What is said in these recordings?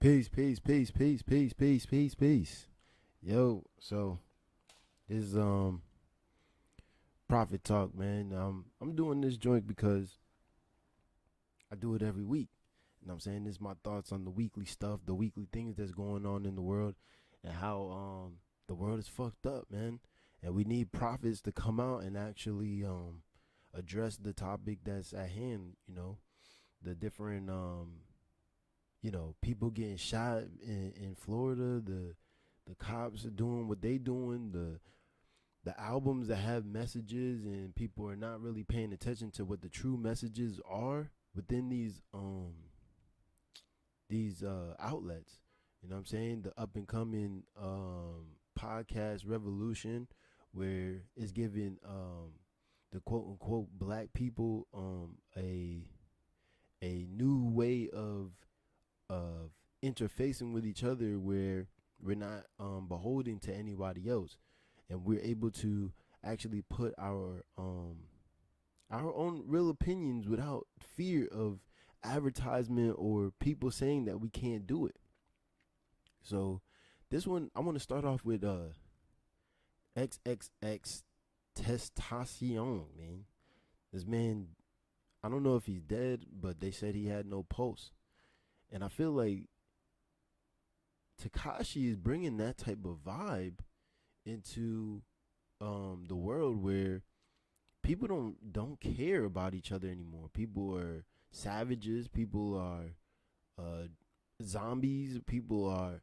Peace, peace, peace, peace, peace, peace, peace, peace. Yo, so this is Prophet Talk, man. I'm doing this joint because I do it every week. And I'm saying this is my thoughts on the weekly stuff, the weekly things that's going on in the world, and how the world is fucked up, man. And we need prophets to come out and actually address the topic that's at hand, the different people getting shot in Florida, the cops are doing what they doing, the albums that have messages and people are not really paying attention to what the true messages are within these outlets. You know what I'm saying? The up and coming podcast revolution where it's giving the quote unquote black people a new way of interfacing with each other where we're not beholden to anybody else, and we're able to actually put our own real opinions without fear of advertisement or people saying that we can't do it. So this one I want to start off with xxx testacion, man. This man, I don't know if he's dead, but they said he had no pulse. And I feel like Takashi is bringing that type of vibe into the world where people don't care about each other anymore. People are savages. People are zombies. People are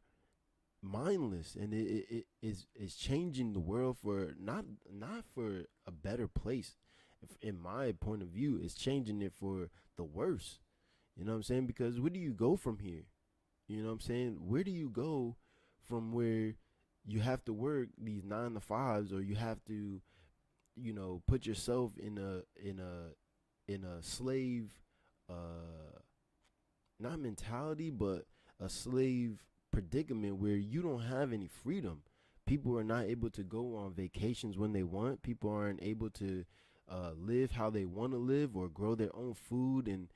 mindless, and it is changing the world for not for a better place. In my point of view, it's changing it for the worse. You know what I'm saying? Because where do you go from here? You know what I'm saying? Where do you go from where you have to work these 9 to 5s, or you have to, put yourself in a slave, not mentality, but a slave predicament where you don't have any freedom. People are not able to go on vacations when they want. People aren't able to live how they want to live, or grow their own food and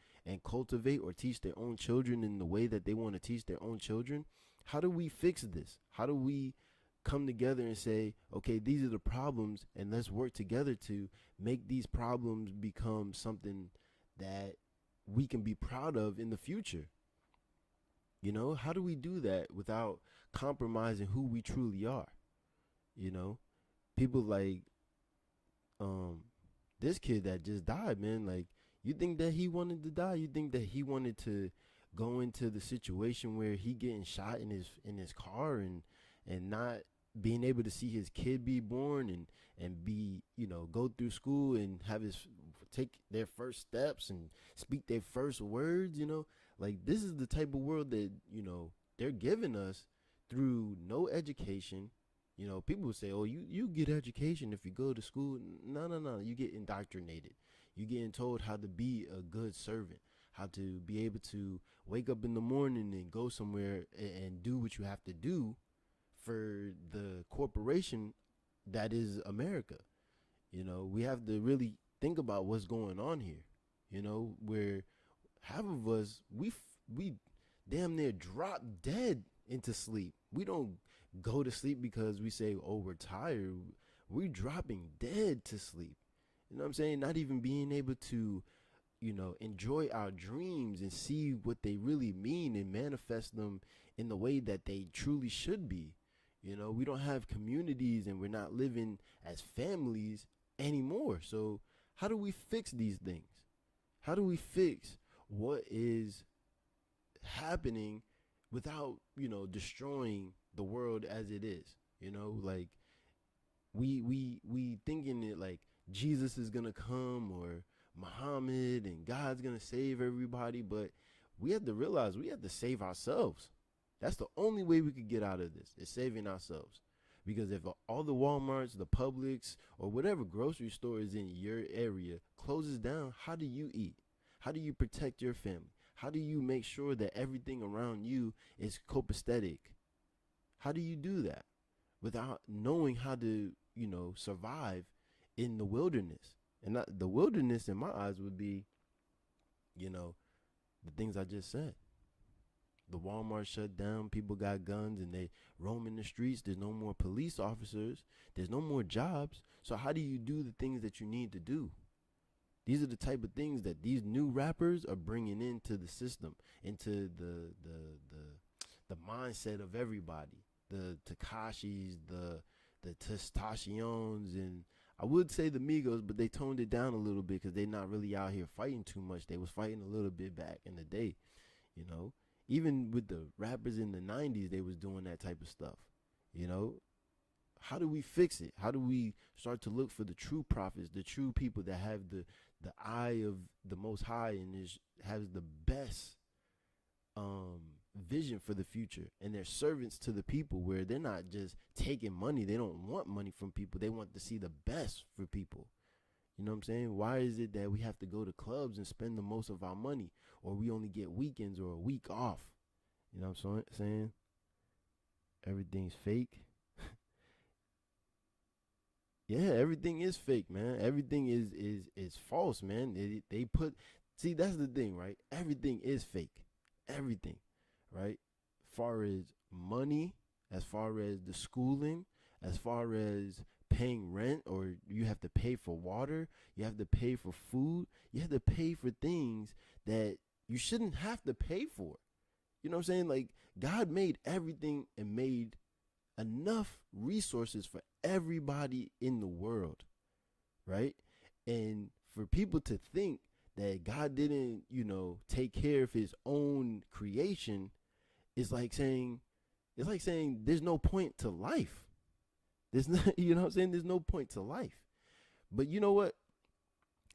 cultivate or teach their own children in the way that they want to teach their own children. How do we fix this? How do we come together and say, okay, these are the problems, and let's work together to make these problems become something that we can be proud of in the future? How do we do that without compromising who we truly are? You know, people like um this kid that just died, man. Like, you think that he wanted to die? You think that he wanted to go into the situation where he getting shot in his car and not being able to see his kid be born and be, go through school and have his take their first steps and speak their first words, like, this is the type of world that, they're giving us through no education. People say, oh, you get education if you go to school. No, no, no. You get indoctrinated. You getting told how to be a good servant, how to be able to wake up in the morning and go somewhere and do what you have to do for the corporation that is America. We have to really think about what's going on here. Where half of us we damn near drop dead into sleep. We don't go to sleep because we say, oh, we're tired. We're dropping dead to sleep. You know what I'm saying? Not even being able to, enjoy our dreams and see what they really mean and manifest them in the way that they truly should be. We don't have communities and we're not living as families anymore. So how do we fix these things? How do we fix what is happening without, destroying the world as it is? Like, we thinking it like Jesus is gonna come, or Muhammad, and God's gonna save everybody, but we have to realize we have to save ourselves. That's the only way we could get out of this, is saving ourselves. Because if all the Walmarts, the Publix, or whatever grocery store is in your area closes down, how do you eat? How do you protect your family? How do you make sure that everything around you is copacetic? How do you do that without knowing how to, survive in the wilderness? And not, the wilderness in my eyes would be, the things I just said. the Walmart shut down. People got guns and they roaming the streets. There's no more police officers. There's no more jobs. So how do you do the things that you need to do? These are the type of things that these new rappers are bringing into the system, into the mindset of everybody. The Takashis, the Testations, and I would say the Migos, but they toned it down a little bit because they're not really out here fighting too much. They was fighting a little bit back in the day, you know. Even with the rappers in the 90s, they was doing that type of stuff, you know. How do we fix it? How do we start to look for the true prophets, the true people that have the eye of the Most High and has the best vision for the future, and they're servants to the people, where they're not just taking money. They don't want money from people. They want to see the best for people. You know what I'm saying? Why is it that we have to go to clubs and spend the most of our money, or we only get weekends or a week off? You know what I'm saying? Everything's fake. Yeah, everything is fake, man. Everything is false, man. They put, see, that's the thing, right? Everything is fake. Everything, right? As far as money, as far as the schooling, as far as paying rent, or you have to pay for water, you have to pay for food, you have to pay for things that you shouldn't have to pay for. You know what I'm saying? Like, God made everything and made enough resources for everybody in the world, right? And for people to think that God didn't, take care of his own creation is like saying, there's no point to life. There's not, you know what I'm saying? There's no point to life. But you know what?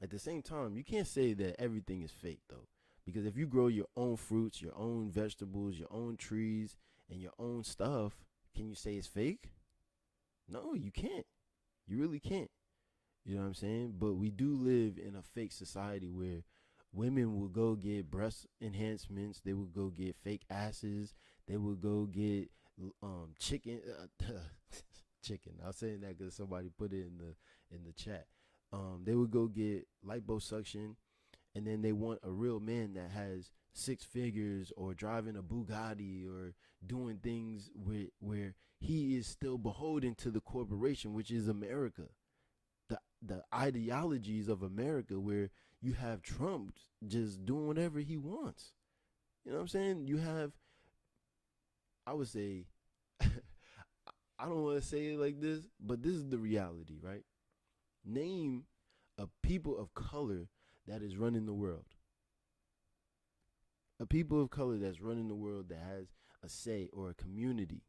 At the same time, you can't say that everything is fake, though. Because if you grow your own fruits, your own vegetables, your own trees, and your own stuff, can you say it's fake? No, you can't. You really can't. You know what I'm saying? But we do live in a fake society where women will go get breast enhancements. They will go get fake asses. They will go get chicken. Chicken. I was saying that because somebody put it in the chat. They would go get liposuction, and then they want a real man that has 6 figures, or driving a Bugatti, or doing things where he is still beholden to the corporation, which is America. The ideologies of America, where you have Trump just doing whatever he wants. You know what I'm saying? You have, I would say, I don't want to say it like this, but this is the reality, right? Name a people of color that is running the world. A people of color that's running the world, that has a say or a community.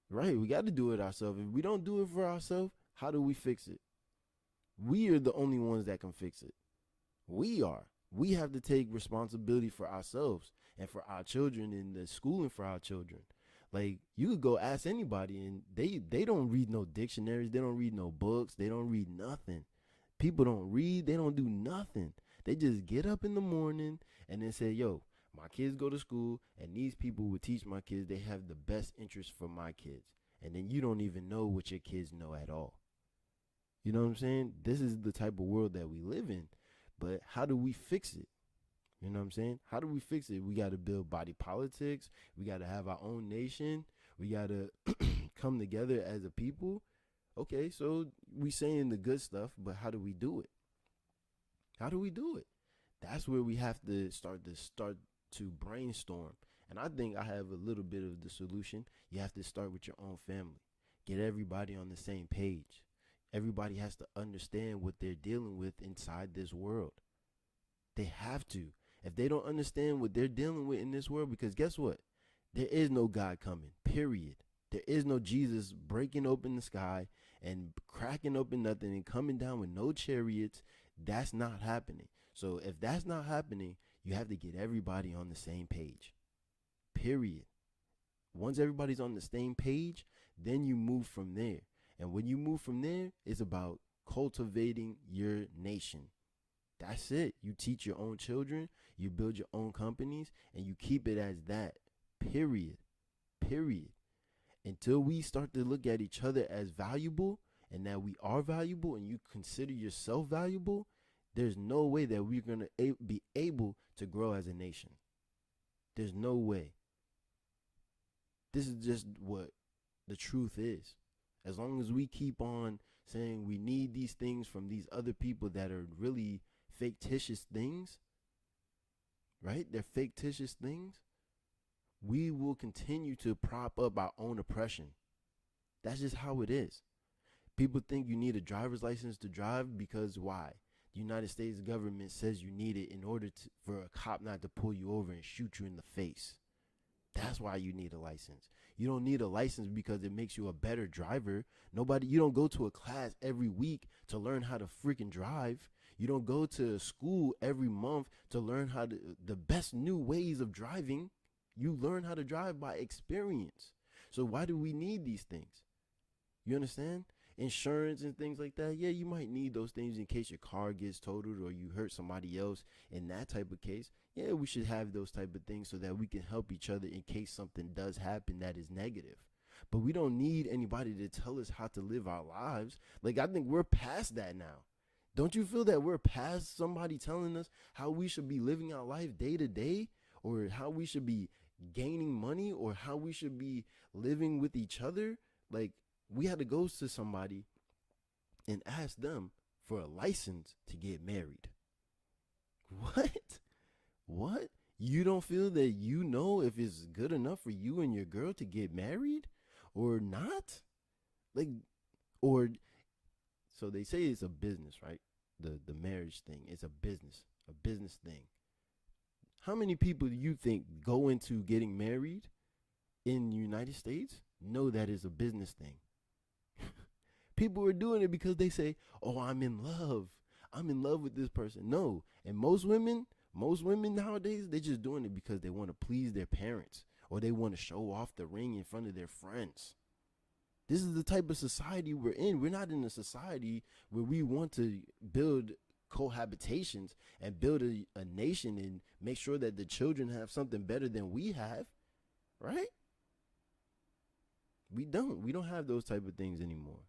Right? We got to do it ourselves. If we don't do it for ourselves, how do we fix it? We are the only ones that can fix it. We are. We have to take responsibility for ourselves and for our children, and the schooling for our children. Like, you could go ask anybody, and they don't read no dictionaries. They don't read no books. They don't read nothing. People don't read. They don't do nothing. They just get up in the morning and then say, yo, my kids go to school, and these people will teach my kids. They have the best interest for my kids. And then you don't even know what your kids know at all. You know what I'm saying? This is the type of world that we live in. But how do we fix it? You know what I'm saying? How do we fix it? We got to build body politics. We got to have our own nation. We got to come together as a people. Okay, so we saying the good stuff, but how do we do it? How do we do it? That's where we have to start to brainstorm. And I think I have a little bit of the solution. You have to start with your own family. Get everybody on the same page. Everybody has to understand what they're dealing with inside this world. They have to. If they don't understand what they're dealing with in this world, because guess what? There is no God coming, period. There is no Jesus breaking open the sky and cracking open nothing and coming down with no chariots. That's not happening. So if that's not happening, you have to get everybody on the same page, period. Once everybody's on the same page, then you move from there. And when you move from there, it's about cultivating your nation. That's it. You teach your own children, you build your own companies, and you keep it as that. Period. Period. Until we start to look at each other as valuable, and that we are valuable, and you consider yourself valuable, there's no way that we're going to be able to grow as a nation. There's no way. This is just what the truth is. As long as we keep on saying we need these things from these other people that are really fictitious things, right? They're fictitious things. We will continue to prop up our own oppression. That's just how it is. People think you need a driver's license to drive because why? The United States government says you need it in order for a cop not to pull you over and shoot you in the face. That's why you need a license. You don't need a license because it makes you a better driver. You don't go to a class every week to learn how to freaking drive. You don't go to school every month to learn the best new ways of driving. You learn how to drive by experience. So why do we need these things? You understand? Insurance and things like that. Yeah, you might need those things in case your car gets totaled or you hurt somebody else. In that type of case, yeah, we should have those type of things so that we can help each other in case something does happen that is negative. But we don't need anybody to tell us how to live our lives. Like, I think we're past that now. Don't you feel that we're past somebody telling us how we should be living our life day to day, or how we should be gaining money, or how we should be living with each other? Like, we had to go to somebody and ask them for a license to get married. What? What? You don't feel that you know if it's good enough for you and your girl to get married or not? Like, or so they say it's a business, right? The marriage thing is a business thing. How many people do you think go into getting married in the United States know that it's a business thing? People are doing it because they say, "Oh, I'm in love. I'm in love with this person." No, and most women nowadays, they're just doing it because they want to please their parents or they want to show off the ring in front of their friends. This is the type of society we're in. We're not in a society where we want to build cohabitations and build a nation and make sure that the children have something better than we have, right? We don't. We don't have those type of things anymore.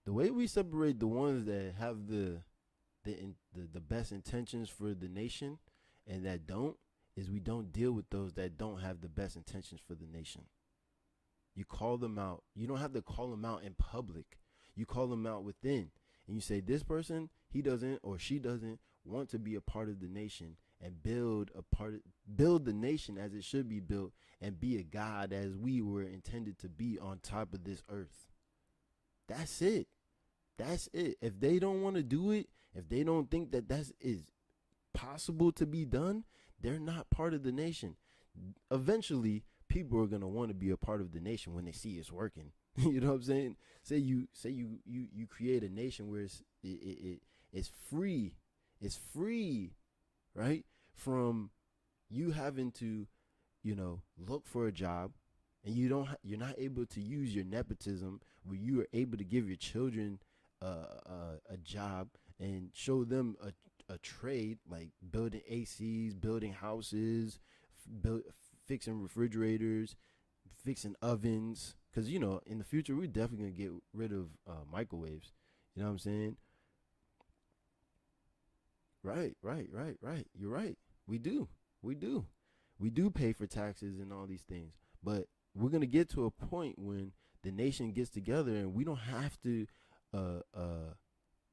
The way we separate the ones that have the best intentions for the nation and that don't is we don't deal with those that don't have the best intentions for the nation. You call them out. You don't have to call them out in public. You call them out within. And you say, this person, he doesn't or she doesn't want to be a part of the nation and build the nation as it should be built and be a God as we were intended to be on top of this earth. That's it. That's it. If they don't want to do it, if they don't think that that is possible to be done, they're not part of the nation. Eventually, people are gonna want to be a part of the nation when they see it's working. You know what I'm saying? Say you create a nation where it's free. It's free, right? From you having to, look for a job, and you're not able to use your nepotism where you are able to give your children a job and show them a trade like building ACs, building houses, build, fixing refrigerators, fixing ovens. Because, in the future, we're definitely going to get rid of microwaves. You know what I'm saying? Right. You're right. We do. We do. We do pay for taxes and all these things. But we're going to get to a point when the nation gets together and we don't have to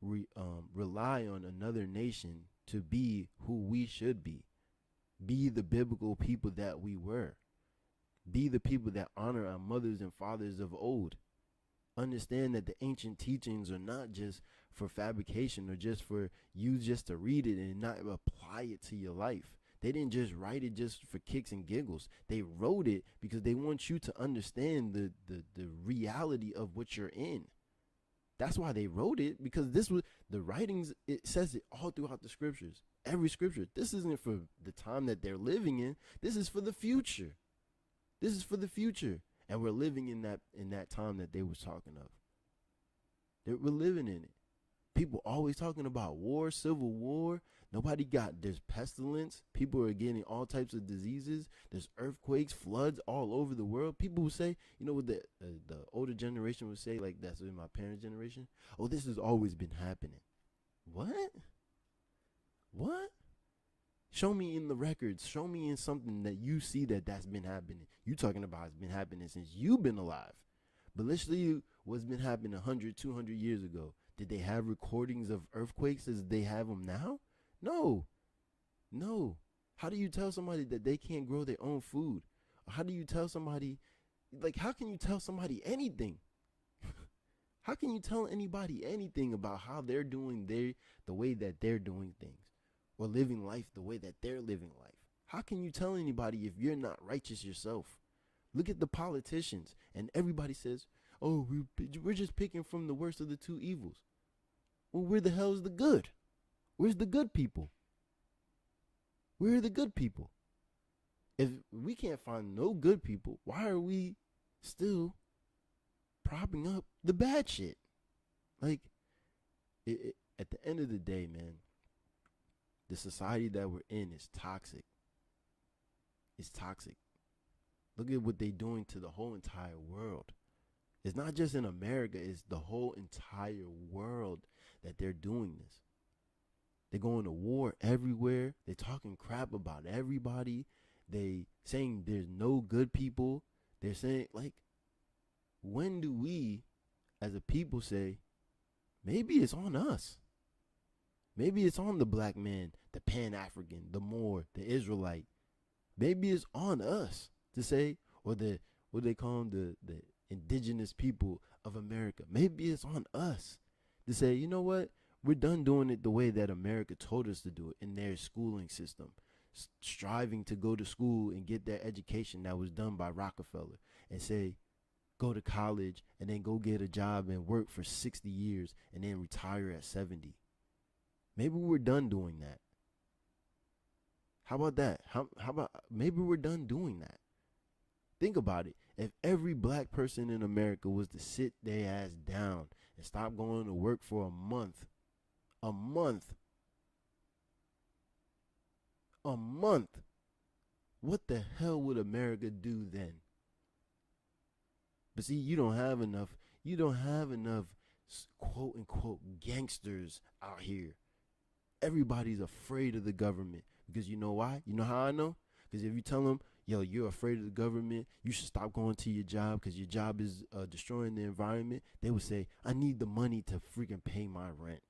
rely on another nation to be who we should be. Be the biblical people that we were. Be the people that honor our mothers and fathers of old. Understand that the ancient teachings are not just for fabrication or just for you just to read it and not apply it to your life. They didn't just write it just for kicks and giggles. They wrote it because they want you to understand the reality of what you're in. That's why they wrote it, because this was the writings. It says it all throughout the scriptures. Every scripture. This isn't for the time that they're living in. This is for the future. This is for the future. And we're living in that time that they was talking of. We're living in it. People always talking about war, civil war. There's pestilence. People are getting all types of diseases. There's earthquakes, floods all over the world. People would say, what the older generation would say, like that's in my parents' generation. Oh, this has always been happening. What? What? Show me in the records. Show me in something that you see that's been happening. You talking about it's been happening since you've been alive. But let's see what's been happening 100, 200 years ago. Did they have recordings of earthquakes as they have them now? No. No. How do you tell somebody that they can't grow their own food? How do you tell somebody, like, how can you tell somebody anything? How can you tell anybody anything about how they're doing the way that they're doing things, or living life the way that they're living life? How can you tell anybody if you're not righteous yourself? Look at the politicians, and everybody says, "Oh, we're just picking from the worst of the two evils." Well, where the hell is the good? Where's the good people? Where are the good people? If we can't find no good people, why are we still propping up the bad shit? Like, at the end of the day, man, the society that we're in is toxic. It's toxic. Look at what they're doing to the whole entire world. It's not just in America, it's the whole entire world that they're doing this. They're going to war everywhere. They're talking crap about everybody. They saying there's no good people. They're saying, like, when do we as a people say, maybe it's on us? Maybe it's on the black man, the Pan-African, the Moor, the Israelite. Maybe it's on us to say, or what they call them, the indigenous people of America. Maybe it's on us to say, you know what? We're done doing it the way that America told us to do it in their schooling system, striving to go to school and get that education that was done by Rockefeller, and say, go to college and then go get a job and work for 60 years and then retire at 70. Maybe we're done doing that. How about that? How about maybe we're done doing that? Think about it. If every black person in America was to sit their ass down and stop going to work for a month, what the hell would America do then? But see, you don't have enough quote unquote gangsters out here. Everybody's afraid of the government because you know why? You know how I know? Because if you tell them, yo, you're afraid of the government, you should stop going to your job because your job is destroying the environment, they would say, I need the money to freaking pay my rent.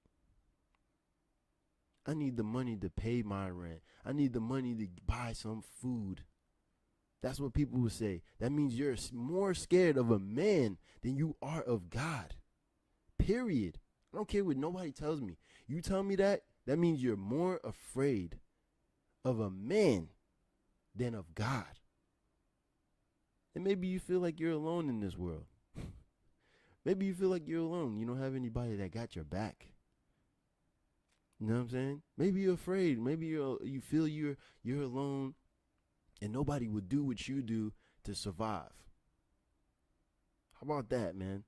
I need the money to pay my rent. I need the money to buy some food. That's what people would say. That means you're more scared of a man than you are of God. Period. I don't care what nobody tells me. You tell me that means you're more afraid of a man than of God. And maybe you feel like you're alone in this world. Maybe you feel like you're alone. You don't have anybody that got your back. You know what I'm saying? Maybe you're afraid. Maybe you feel you're alone and nobody would do what you do to survive. How about that, man?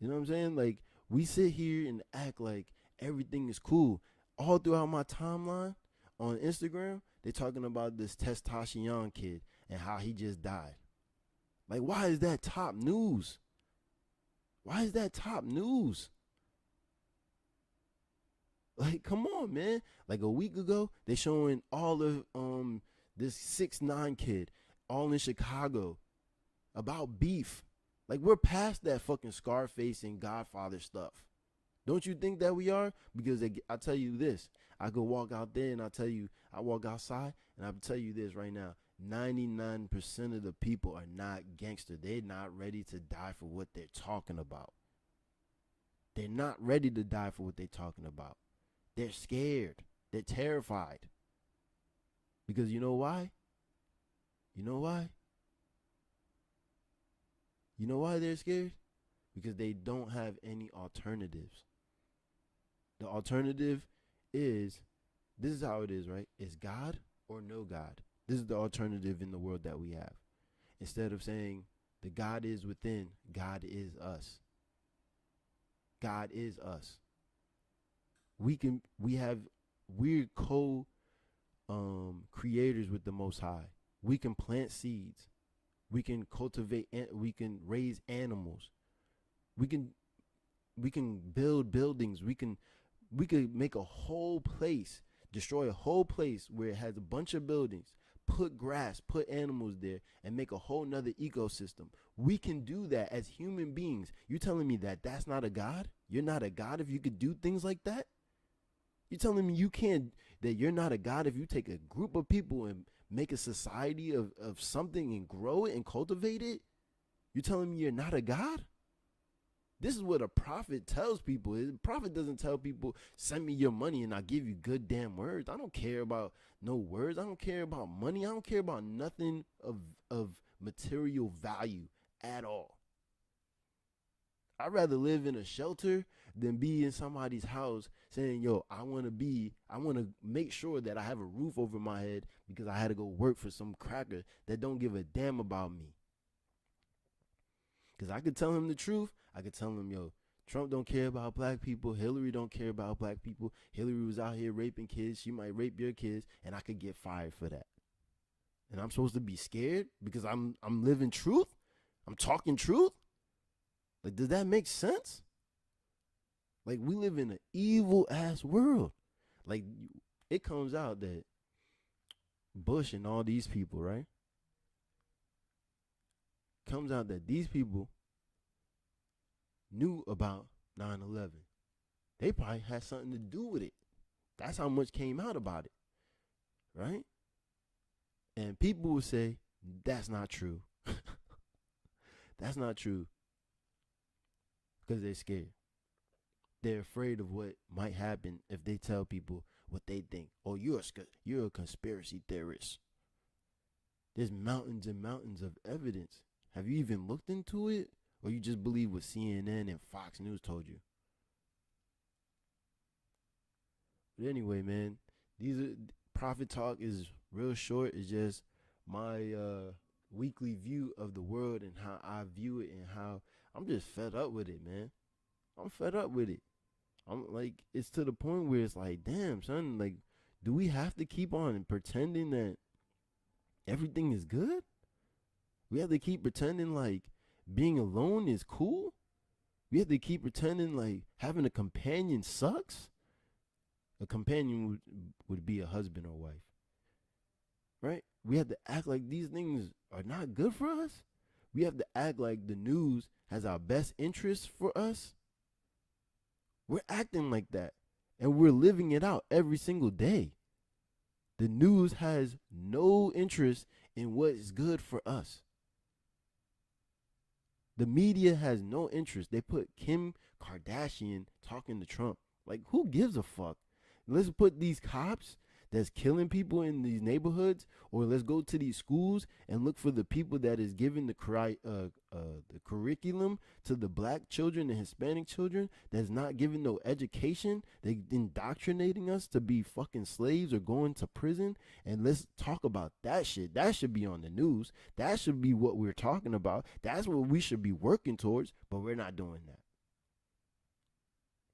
You know what I'm saying? Like, we sit here and act like everything is cool. All throughout my timeline on Instagram, they're talking about this Tentacion kid and how he just died. Like, why is that top news? Why is that top news? Like, come on, man. Like, a week ago, they showing all of this 6ix9ine kid all in Chicago about beef. Like, we're past that fucking Scarface and Godfather stuff. Don't you think that we are? Because I tell you this, I could walk out there and I walk outside and I'll tell you this right now, 99% of the people are not gangster. They're not ready to die for what they're talking about. They're not ready to die for what they're talking about. They're scared. They're terrified. Because you know why? You know why? You know why they're scared? Because they don't have any alternatives. The alternative is, this is how it is, right? It's God or no God. This is the alternative in the world that we have. Instead of saying the God is within, God is us. God is us. We're creators with the Most High. We can plant seeds. We can cultivate, we can raise animals. We can build buildings. We can We could make a whole place, destroy a whole place where it has a bunch of buildings, put grass, put animals there, and make a whole nother ecosystem. We can do that as human beings. You telling me that that's not a God? You're not a God if you could do things like that? You telling me you can't, that you're not a God if you take a group of people and make a society of something and grow it and cultivate it? You telling me you're not a God? This is what a prophet tells people. A prophet doesn't tell people, send me your money and I'll give you good damn words. I don't care about no words. I don't care about money. I don't care about nothing of material value at all. I'd rather live in a shelter than be in somebody's house saying, yo, I want to make sure that I have a roof over my head because I had to go work for some cracker that don't give a damn about me. Because I could tell him the truth. I could tell him, yo, Trump don't care about black people. Hillary don't care about black people. Hillary was out here raping kids. She might rape your kids, and I could get fired for that. And I'm supposed to be scared because I'm living truth? I'm talking truth? Like, does that make sense? Like, we live in an evil-ass world. Like, it comes out that Bush and all these people, right? Comes out that these people knew about 9/11. They probably had something to do with it. That's how much came out about it, right? And people will say, that's not true. That's not true. Because they're scared. They're afraid of what might happen if they tell people what they think. Oh, you're a conspiracy theorist. There's mountains and mountains of evidence. Have you even looked into it? Or you just believe what CNN and Fox News told you? But anyway, man, Prophet Talk is real short. It's just my weekly view of the world and how I view it and how I'm just fed up with it, man. I'm fed up with it. I'm like, it's to the point where it's like, damn, son, like, do we have to keep on pretending that everything is good? We have to keep pretending like being alone is cool? We have to keep pretending like having a companion sucks? A companion would be a husband or wife, right? We have to act like these things are not good for us. We have to act like the news has our best interests for us. We're acting like that, and we're living it out every single day. The news has no interest in what is good for us. The media has no interest. They put Kim Kardashian talking to Trump. Like, who gives a fuck? Let's put these cops that's killing people in these neighborhoods, or let's go to these schools and look for the people that is giving the curriculum to the black children and Hispanic children that's not giving no education. They indoctrinating us to be fucking slaves or going to prison. And let's talk about that shit. That should be on the news. That should be what we're talking about. That's what we should be working towards, but we're not doing that.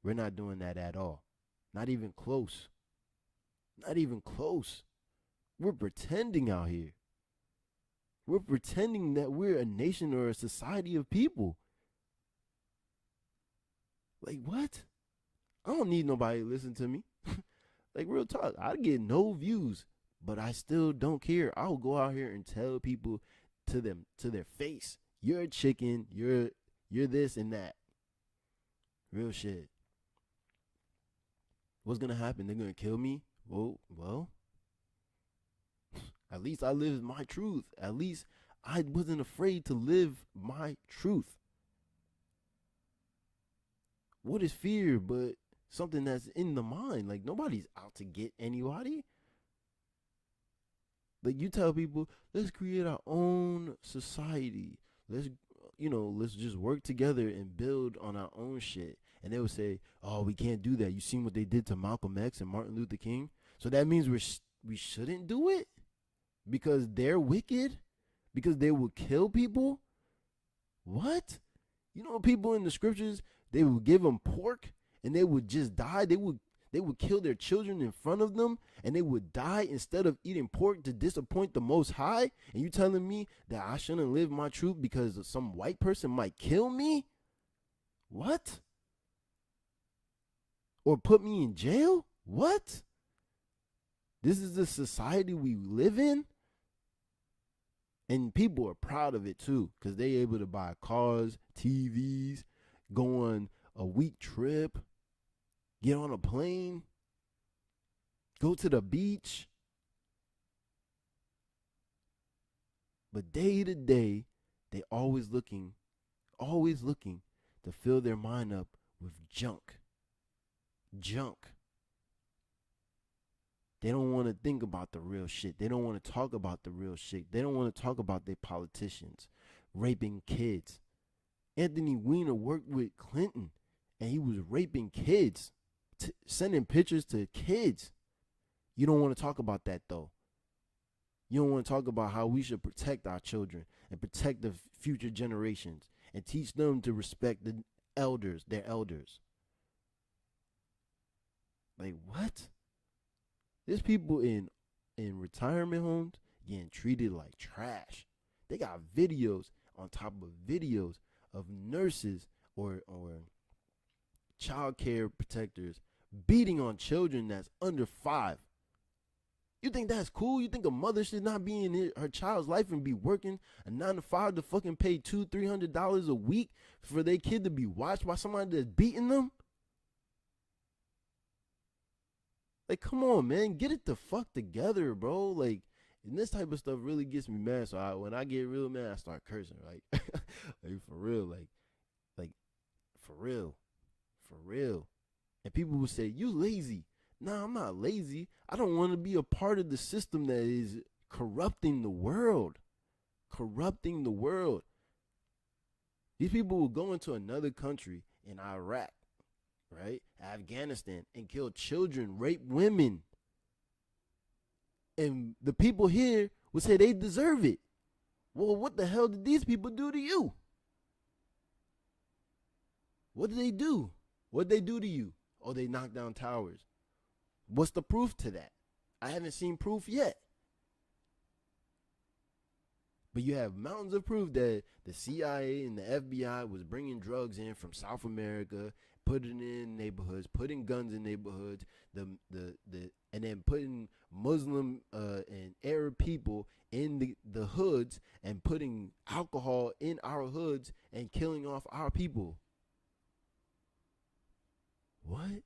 We're not doing that at all. Not even close. Not even close. We're pretending out here. We're pretending that we're a nation or a society of people. Like, what? I don't need nobody to listen to me. Like, real talk. I get no views, but I still don't care. I'll go out here and tell people to their face, you're a chicken, you're this and that. Real shit. What's gonna happen? They're gonna kill me? Well, at least I lived my truth. At least I wasn't afraid to live my truth. What is fear but something that's in the mind? Like, nobody's out to get anybody. Like, you tell people, let's create our own society. Let's just work together and build on our own shit. And they would say, oh, we can't do that. You seen what they did to Malcolm X and Martin Luther King? So that means we shouldn't do it? Because they're wicked? Because they will kill people? What? You know, people in the scriptures, they would give them pork and they would just die. They would kill their children in front of them and they would die instead of eating pork to disappoint the Most High. And you telling me that I shouldn't live my truth because some white person might kill me? What? or put me in jail? What? This is the society we live in? And people are proud of it too, because they able to buy cars, TVs, go on a week trip, get on a plane, go to the beach. But day to day, they always looking to fill their mind up with junk. Junk. They don't want to think about the real shit. They don't want to talk about the real shit. They don't want to talk about their politicians raping kids. Anthony Weiner worked with Clinton, and he was raping kids, sending pictures to kids. You don't want to talk about that, though. You don't want to talk about how we should protect our children and protect the future generations and teach them to respect the elders, their elders. Like, what? There's people in retirement homes getting treated like trash. They got videos on top of videos of nurses or child care protectors beating on children that's under 5. You think that's cool? You think a mother should not be in her child's life and be working a 9 to 5 to fucking pay $200-300 a week for their kid to be watched by somebody that's beating them? Like, come on, man, get it the fuck together, bro. Like, and this type of stuff really gets me mad. So when I get real mad, I start cursing, like, like for real, like for real. And people will say, "You lazy." Nah, I'm not lazy. I don't want to be a part of the system that is corrupting the world. Corrupting the world. These people will go into another country in Iraq, right? Afghanistan, and kill children, rape women. And the people here would say they deserve it. Well, what the hell did these people do to you? What did they do? What did they do to you? Oh, they knocked down towers. What's the proof to that? I haven't seen proof yet. But you have mountains of proof that the CIA and the FBI was bringing drugs in from South America, putting it in neighborhoods, putting guns in neighborhoods, and then putting Muslim and Arab people in the hoods and putting alcohol in our hoods and killing off our people. What?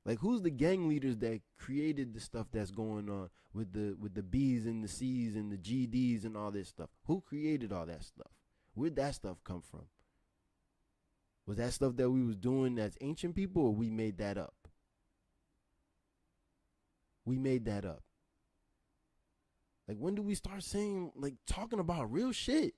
Like, who's the gang leaders that created the stuff that's going on with the B's and the C's and the GDs and all this stuff? Who created all that stuff? Where'd that stuff come from? Was that stuff that we was doing as ancient people, or we made that up? We made that up. Like, when do we start saying, like, talking about real shit?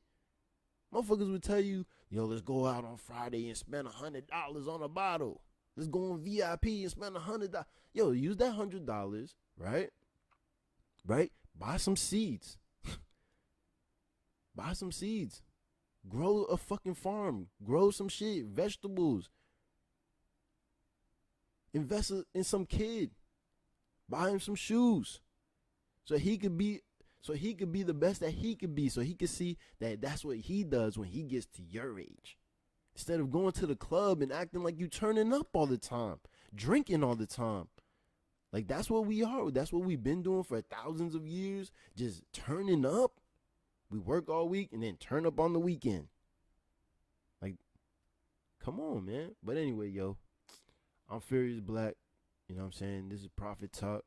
Motherfuckers would tell you, yo, let's go out on Friday and spend $100 on a bottle. Let's go on VIP and spend $100. Yo, use that $100, right? Right? Buy some seeds. Buy some seeds. Grow a fucking farm. Grow some shit. Vegetables. Invest in some kid. Buy him some shoes. So he could be the best that he could be. So he could see that that's what he does when he gets to your age. Instead of going to the club and acting like you turning up all the time, drinking all the time. Like, that's what we are. That's what we've been doing for thousands of years, just turning up. We work all week and then turn up on the weekend. Like, come on, man. But anyway, yo, I'm Furious Black. You know what I'm saying? This is Prophet Talk.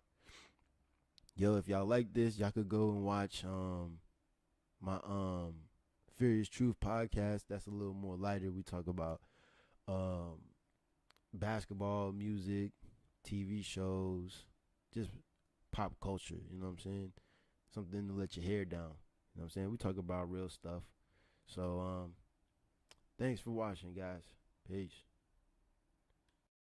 Yo, if y'all like this, y'all could go and watch my Furious Truth podcast. That's a little more lighter. We talk about basketball, music, TV shows, just pop culture, you know what I'm saying? Something to let your hair down. You know what I'm saying? We talk about real stuff. So thanks for watching, guys. Peace.